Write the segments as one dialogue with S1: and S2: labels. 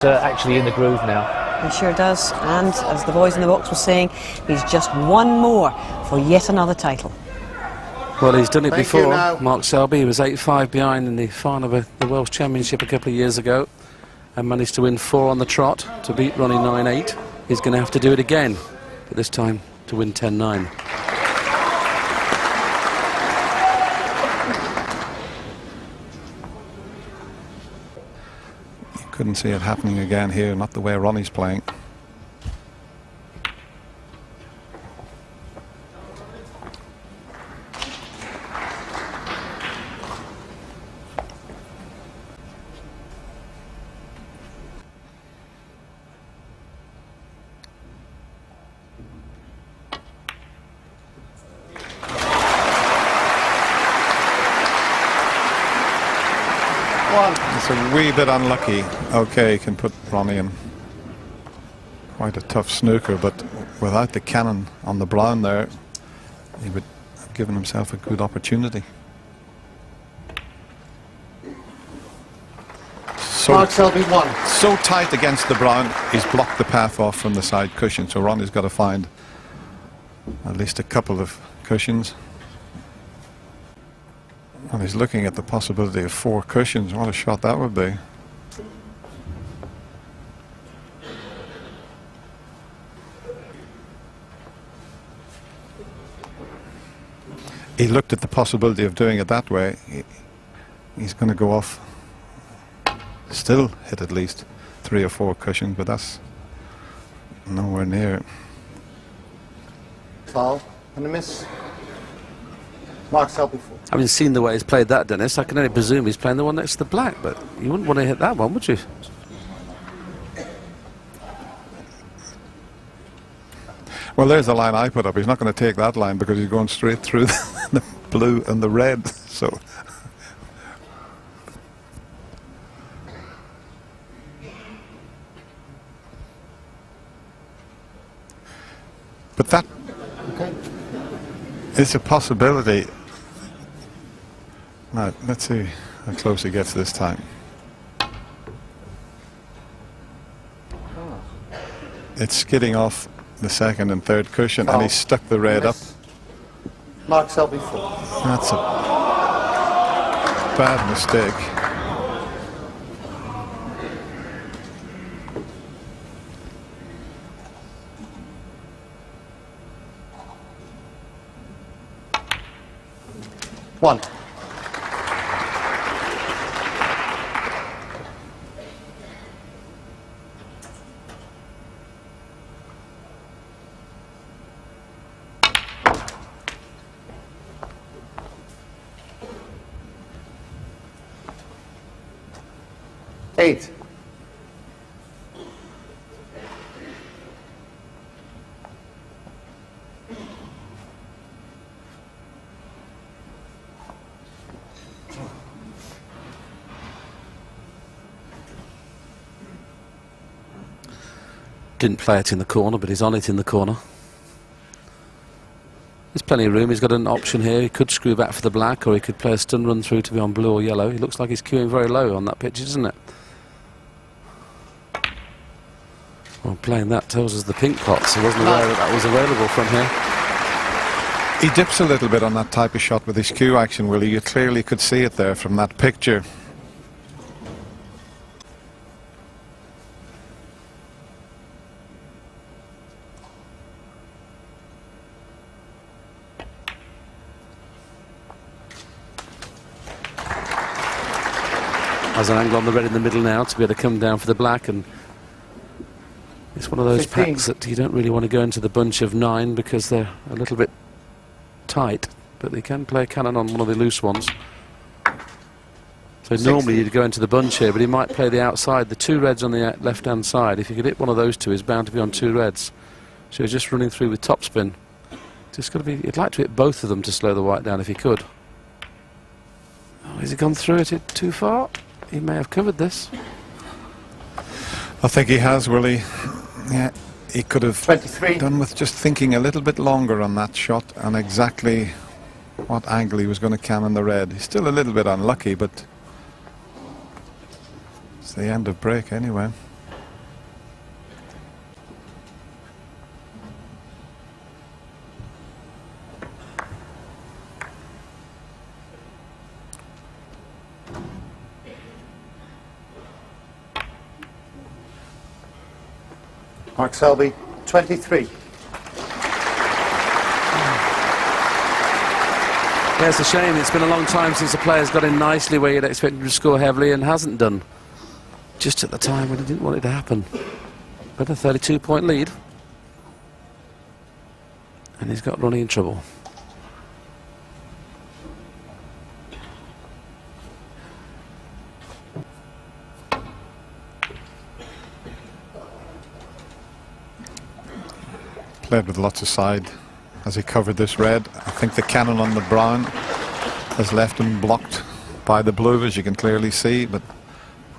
S1: Actually in the groove now.
S2: He sure does, and as the boys in the box were saying, he's just one more for yet another title.
S3: Well, he's done it before, Mark Selby. He was 8-5 behind in the final of the Welsh Championship a couple of years ago and managed to win 4 on the trot to beat Ronnie 9-8. He's going to have to do it again, but this time to win 10-9.
S4: Couldn't see it happening again here, not the way Ronnie's playing. It's a wee bit unlucky. Okay, can put Ronnie in quite a tough snooker, but without the cannon on the brown there, he would have given himself a good opportunity.
S5: Mark Selby won.
S4: So tight against the brown, he's blocked the path off from the side cushion, so Ronnie's got to find at least a couple of cushions. And he's looking at the possibility of 4 cushions. What a shot that would be. He looked at the possibility of doing it that way. He's going to go off, still hit at least 3 or 4 cushions, but that's nowhere near.
S5: Foul and a miss. Mark Selby.
S3: Having seen the way he's played that, Dennis, I can only presume he's playing the one next to the black, but you wouldn't want to hit that one, would you?
S4: Well, there's the line I put up. He's not going to take that line because he's going straight through the blue and the red. So, but that is a possibility. Now, let's see how close he gets this time. It's skidding off the second and third cushion, and he stuck the red up.
S5: Mark Selby 4.
S4: That's a bad mistake.
S5: One. Eight.
S3: Didn't play it in the corner, but he's on it in the corner. There's plenty of room. He's got an option here. He could screw back for the black, or he could play a stun run through to be on blue or yellow. He looks like he's queuing very low on that pitch, doesn't it? Well, playing that tells us the pink pots. He wasn't aware that that was available from here.
S4: He dips a little bit on that type of shot with his cue action, Willie. You clearly could see it there from that picture.
S3: Has an angle on the red in the middle now to be able to come down for the black, and it's one of those
S5: 15.
S3: packs that you don't really want to go into the bunch of 9 because they're a little bit tight, but they can play a cannon on one of the loose ones. So
S5: 16.
S3: normally you'd go into the bunch here, but he might play the outside. The 2 reds on the left hand side, if you could hit one of those 2, he's bound to be on 2 reds. So he's just running through with topspin. Just got to be, you'd like to hit both of them to slow the white down if he could. Oh, has he gone through it too far? He may have covered this.
S4: I think he has, Willie. Yeah, he could have
S5: 23.
S4: done with just thinking a little bit longer on that shot and exactly what angle he was going to cannon the red. He's still a little bit unlucky, but it's the end of break anyway.
S5: Mark Selby, 23.
S3: Yeah, it's a shame. It's been a long time since the player's got in nicely where you'd expect him to score heavily and hasn't done. Just at the time when he didn't want it to happen. But a 32-point lead. And he's got Ronnie in trouble.
S4: Played with lots of side as he covered this red. I think the cannon on the brown has left him blocked by the blue, as you can clearly see, but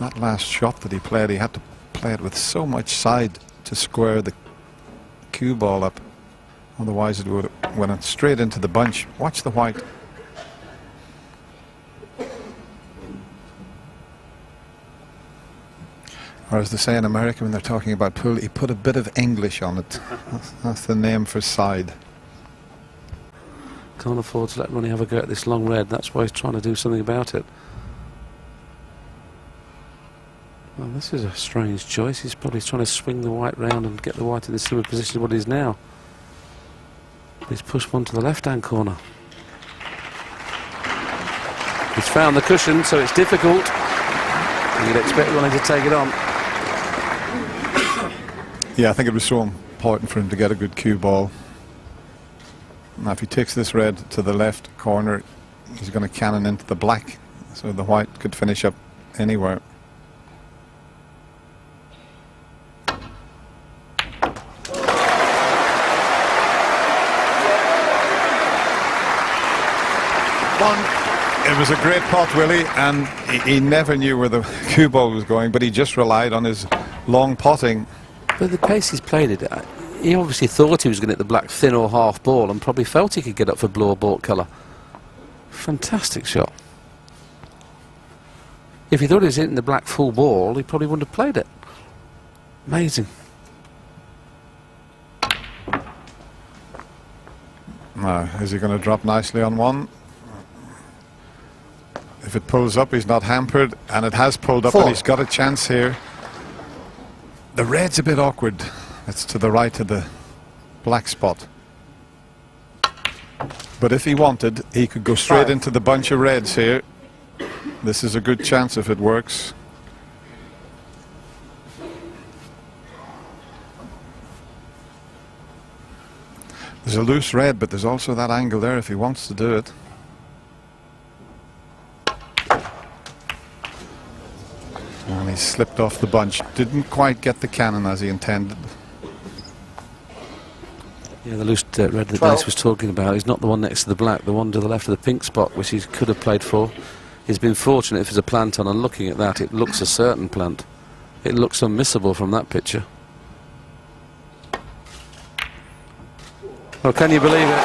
S4: that last shot that he played, he had to play it with so much side to square the cue ball up. Otherwise it would have went straight into the bunch. Watch the white. Or as they say in America when they're talking about pool, he put a bit of English on it. That's the name for side.
S3: Can't afford to let Ronnie have a go at this long red. That's why he's trying to do something about it. Well, this is a strange choice. He's probably trying to swing the white round and get the white in the similar position to what it is now. He's pushed one to the left-hand corner. He's found the cushion, so it's difficult. You'd expect Ronnie to take it on.
S4: Yeah, I think it was so important for him to get a good cue ball. Now if he takes this red to the left corner, he's going to cannon into the black, so the white could finish up anywhere. It was a great pot, Willie, and he never knew where the cue ball was going, but he just relied on his long potting.
S3: But the pace he's played it, he obviously thought he was going to hit the black thin or half ball and probably felt he could get up for blue or baulk colour. Fantastic shot. If he thought he was hitting the black full ball, he probably wouldn't have played it. Amazing.
S4: Now, is he going to drop nicely on one? If it pulls up, he's not hampered, and it has pulled up, and he's got a chance here. The red's a bit awkward. It's to the right of the black spot. But if he wanted, he could go straight into the bunch of reds here. This is a good chance if it works. There's a loose red, but there's also that angle there if he wants to do it. And he slipped off the bunch. Didn't quite get the cannon as he intended.
S3: Yeah, the loose red that Dennis was talking about is not the one next to the black, the one to the left of the pink spot, which he could have played for. He's been fortunate if there's a plant on, and looking at that, it looks a certain plant. It looks unmissable from that picture. Well, can you believe it?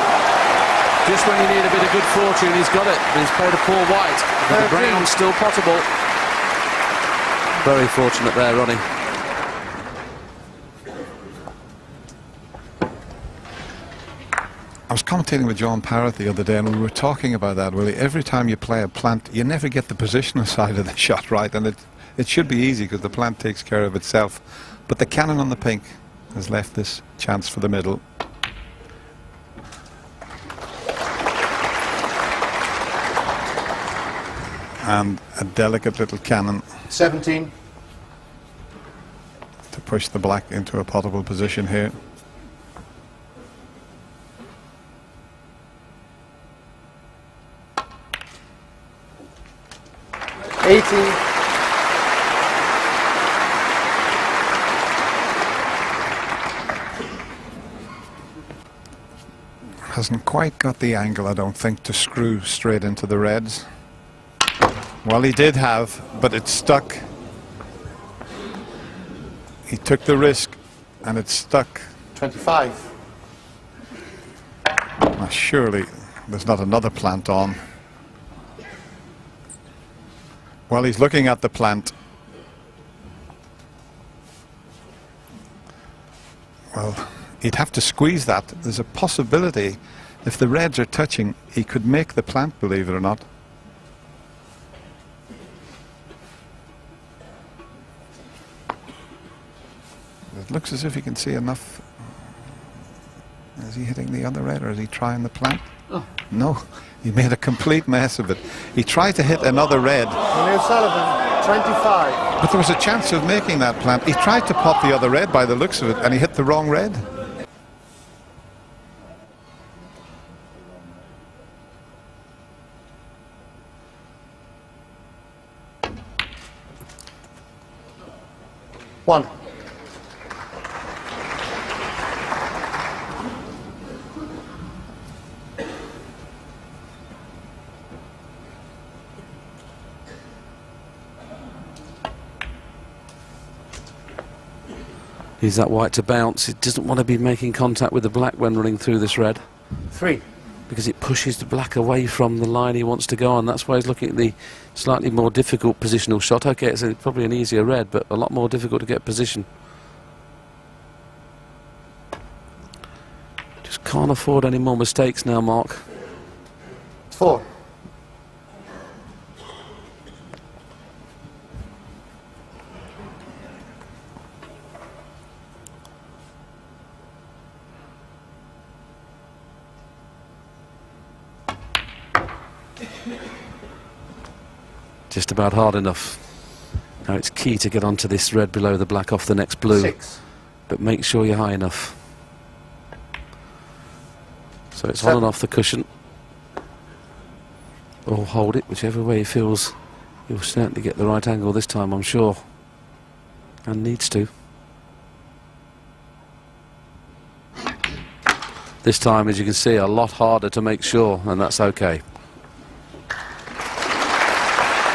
S3: Just when you need a bit of good fortune, he's got it. But he's played a poor white, but the brown's still potable. Very fortunate there, Ronnie.
S4: I was commentating with John Parrott the other day, and we were talking about that, Willie. Every time you play a plant, you never get the positional side of the shot right, and it should be easy because the plant takes care of itself. But the cannon on the pink has left this chance for the middle. And a delicate little cannon
S5: 17
S4: to push the black into a potable position here. Hasn't quite got the angle, I don't think, to screw straight into the reds. Well, he did have, but it stuck. He took the risk, and it stuck.
S5: 25.
S4: Now, surely there's not another plant on. Well, he's looking at the plant. Well, he'd have to squeeze that. There's a possibility, if the reds are touching, he could make the plant, believe it or not. It looks as if he can see enough. Is he hitting the other red or is he trying the plant?
S1: Oh.
S4: No, he made a complete mess of it. He tried to hit another red.
S5: Neil Sullivan, 25.
S4: But there was a chance of making that plant. He tried to pop the other red by the looks of it, and he hit the wrong red.
S5: One.
S3: Needs that white to bounce. It doesn't want to be making contact with the black when running through this red,
S5: 3.
S3: because it pushes the black away from the line he wants to go on. That's why he's looking at the slightly more difficult positional shot. Okay, it's probably an easier red, but a lot more difficult to get position. Just can't afford any more mistakes now, Mark.
S5: 4.
S3: Just about hard enough. Now it's key to get onto this red below the black off the next blue.
S5: 6.
S3: But make sure you're high enough. So it's
S5: 7.
S3: on and off the cushion. Or hold it, whichever way he feels. He'll certainly get the right angle this time, I'm sure. And needs to. This time, as you can see, a lot harder to make sure, and that's okay.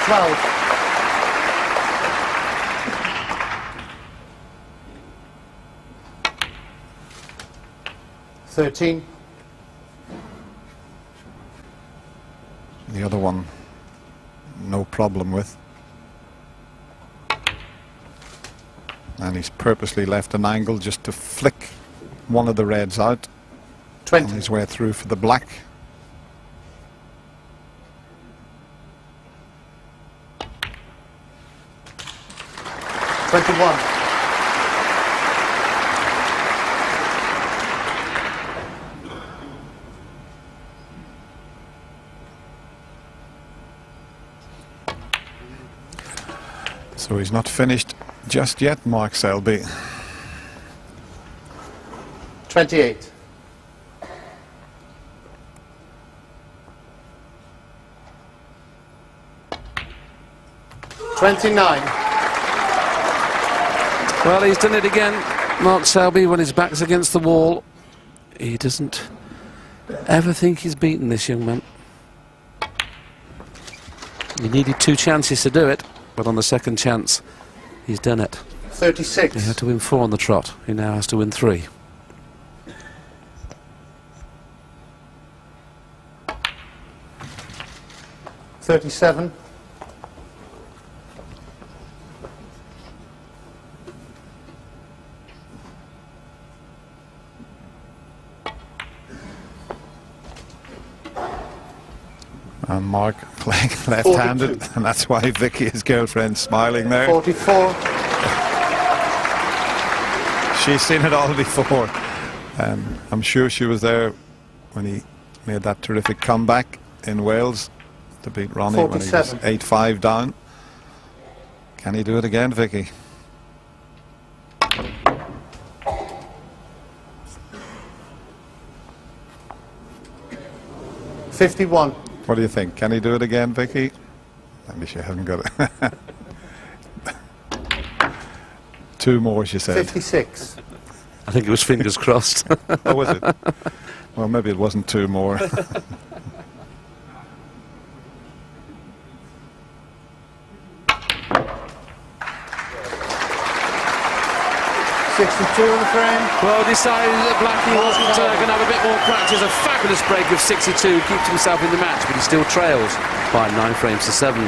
S5: 12. 13.
S4: The other one, no problem with. And he's purposely left an angle just to flick one of the reds out
S5: 20.
S4: on his way through for the black.
S5: 21.
S4: So he's not finished just yet, Mark Selby.
S5: 28. 29.
S3: Well, he's done it again, Mark Selby, when his back's against the wall. He doesn't ever think he's beaten this young man. He needed 2 chances to do it, but on the second chance, he's done it.
S5: 36.
S3: He had to win 4 on the trot. He now has to win 3.
S5: 37.
S4: And Mark playing left-handed,
S5: 42.
S4: and that's why Vicky, his girlfriend, smiling there.
S5: 44.
S4: She's seen it all before. I'm sure she was there when he made that terrific comeback in Wales to beat Ronnie
S5: 47.
S4: when he was 8-5 down. Can he do it again, Vicky?
S5: $51.
S4: What do you think? Can he do it again, Vicky? Maybe she hasn't got it. 2 more, she said.
S5: 56.
S3: I think it was fingers crossed.
S4: Oh, was it? Well, maybe it wasn't 2 more.
S5: 62 on the frame.
S3: Well, decided that Blackie wasn't going to have a bit more practice. A fabulous break of 62, keeps himself in the match, but he still trails by 9 frames to 7.